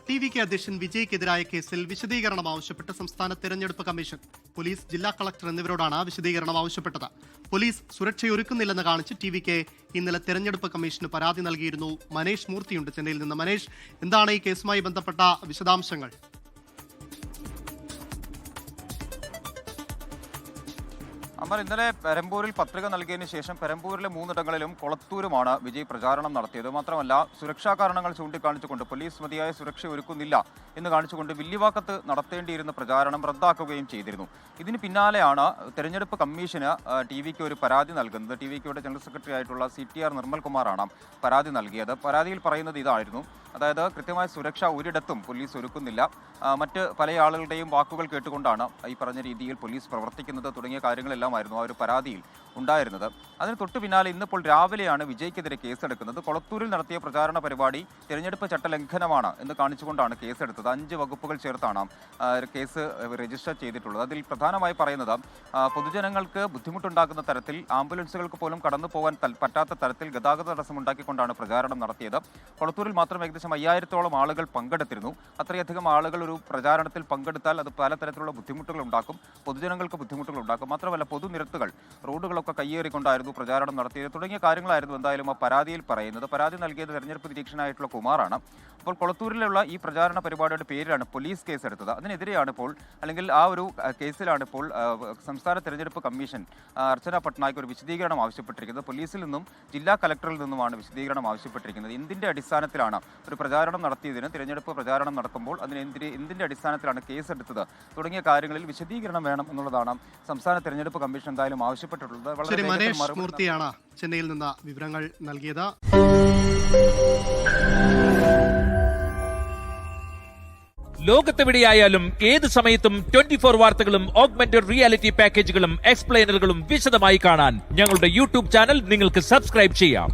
ടി.വി.കെ അധ്യക്ഷൻ വിജയ്ക്കെതിരായ കേസിൽ വിശദീകരണം ആവശ്യപ്പെട്ട് സംസ്ഥാന തെരഞ്ഞെടുപ്പ് കമ്മീഷൻ പോലീസ്, ജില്ലാ കളക്ടർ എന്നിവരോടാണ് വിശദീകരണം ആവശ്യപ്പെട്ടത്. പോലീസ് സുരക്ഷയൊരുക്കുന്നില്ലെന്ന് കാണിച്ച് ടി.വി.കെ ഇന്നലെ തെരഞ്ഞെടുപ്പ് കമ്മീഷന് പരാതി നൽകിയിരുന്നു. മനേഷ് മൂർത്തിയുണ്ട് ചെന്നൈയിൽ നിന്ന്. മനേഷ്, എന്താണ് ഈ കേസുമായി ബന്ധപ്പെട്ട വിശദാംശങ്ങൾ? അമർ, ഇന്നലെ പെരമ്പൂരിൽ പത്രിക നൽകിയതിനു ശേഷം പെരമ്പൂരിലെ 3 ഇടങ്ങളിലും കൊളത്തൂരുമാണ് വിജയ് പ്രചാരണം നടത്തിയത്. മാത്രമല്ല, സുരക്ഷാ കാരണങ്ങൾ ചൂണ്ടിക്കാണിച്ചുകൊണ്ട് പോലീസ് മതിയായ സുരക്ഷ ഒരുക്കുന്നില്ല എന്ന് കാണിച്ചുകൊണ്ട് വില്ലിവാക്കത്ത് നടത്തേണ്ടിയിരുന്ന പ്രചാരണം റദ്ദാക്കുകയും ചെയ്തിരുന്നു. ഇതിന് പിന്നാലെയാണ് തെരഞ്ഞെടുപ്പ് കമ്മീഷന് ടി.വി.കെ ഒരു പരാതി നൽകുന്നത്. ടി.വി.കെയുടെ ജനറൽ സെക്രട്ടറി ആയിട്ടുള്ള CTR നിർമ്മൽകുമാറാണ് പരാതി നൽകിയത്. പരാതിയിൽ പറയുന്നത് ഇതായിരുന്നു: അതായത് കൃത്യമായ സുരക്ഷ ഒരിടത്തും പോലീസ് ഒരുക്കുന്നില്ല, മറ്റ് പല ആളുകളുടെയും വാക്കുകൾ കേട്ടുകൊണ്ടാണ് ഈ പറഞ്ഞ രീതിയിൽ പോലീസ് പ്രവർത്തിക്കുന്നത് തുടങ്ങിയ കാര്യങ്ങളെല്ലാമായിരുന്നു ആ ഒരു പരാതിയിൽ ഉണ്ടായിരുന്നത്. അതിന് തൊട്ടു പിന്നാലെ ഇന്നിപ്പോൾ രാവിലെയാണ് വിജയ്ക്കെതിരെ കേസെടുക്കുന്നത്. കൊളത്തൂരിൽ നടത്തിയ പ്രചാരണ പരിപാടി തിരഞ്ഞെടുപ്പ് ചട്ടലംഘനമാണ് എന്ന് കാണിച്ചുകൊണ്ടാണ് കേസെടുത്തത്. 5 വകുപ്പുകൾ ചേർത്താണ് കേസ് രജിസ്റ്റർ ചെയ്തിട്ടുള്ളത്. അതിൽ പ്രധാനമായി പറയുന്നത് പൊതുജനങ്ങൾക്ക് ബുദ്ധിമുട്ടുണ്ടാക്കുന്ന തരത്തിൽ, ആംബുലൻസുകൾക്ക് പോലും കടന്നു പോകാൻ പറ്റാത്ത തരത്തിൽ ഗതാഗത തടസ്സമുണ്ടാക്കിക്കൊണ്ടാണ് പ്രചാരണം നടത്തിയത്. കൊളത്തൂരിൽ മാത്രം ഏകദേശം 5000-ഓളം ആളുകൾ പങ്കെടുത്തിരുന്നു. അത്രയധികം ആളുകൾ ഒരു പ്രചാരണത്തിൽ പങ്കെടുത്താൽ അത് പലതരത്തിലുള്ള ബുദ്ധിമുട്ടുകൾ ഉണ്ടാക്കും, പൊതുജനങ്ങൾക്ക് ബുദ്ധിമുട്ടുകൾ ഉണ്ടാക്കും. മാത്രമല്ല, പൊതുനിരത്തുകൾ, റോഡുകളൊക്കെ കയ്യേറിക്കൊണ്ടായിരുന്നു പ്രചാരണം നടത്തിയത് തുടങ്ങിയ കാര്യങ്ങളായിരുന്നു എന്തായാലും ആ പരാതിയിൽ പറയുന്നത്. പരാതി നൽകിയത് തെരഞ്ഞെടുപ്പ് നിരീക്ഷകനായിട്ടുള്ള കുമാറാണ്. അപ്പോൾ കൊളത്തൂരിലുള്ള ഈ പ്രചാരണ പരിപാടിയുടെ പേരിലാണ് പോലീസ് കേസെടുത്തത്. അതിനെതിരെയാണ് ഇപ്പോൾ, അല്ലെങ്കിൽ ആ ഒരു കേസിലാണ് ഇപ്പോൾ സംസ്ഥാന തെരഞ്ഞെടുപ്പ് കമ്മീഷൻ അർച്ചന പട്നായിക്ക് ഒരു വിശദീകരണം ആവശ്യപ്പെട്ടിരിക്കുന്നത്. പോലീസിൽ നിന്നും ജില്ലാ കലക്ടറിൽ നിന്നുമാണ് വിശദീകരണം ആവശ്യപ്പെട്ടിരിക്കുന്നത്. എന്തിന്റെ അടിസ്ഥാനത്തിലാണ് ഒരു പ്രചാരണം നടത്തിയതിന്, തിരഞ്ഞെടുപ്പ് പ്രചാരണം നടക്കുമ്പോൾ എന്തിന്റെ അടിസ്ഥാനത്തിലാണ് കേസെടുത്തത് തുടങ്ങിയ കാര്യങ്ങളിൽ വിശദീകരണം വേണം എന്നുള്ളതാണ് സംസ്ഥാന തെരഞ്ഞെടുപ്പ് കമ്മീഷൻ എന്തായാലും ആവശ്യപ്പെട്ടിട്ടുള്ളത്. മനേഷ് മൂർത്തിയാണ് ചെന്നൈയിൽ നിന്ന് വിവരങ്ങൾ നൽകിയത്. ലോകത്തെവിടെയായാലും ഏത് സമയത്തും 24 വാർത്തകളും ഓഗ്മെന്റഡ് റിയാലിറ്റി പാക്കേജുകളും എക്സ്പ്ലെയിനറുകളും വിശദമായി കാണാൻ ഞങ്ങളുടെ യൂട്യൂബ് ചാനൽ നിങ്ങൾക്ക് സബ്സ്ക്രൈബ് ചെയ്യാം.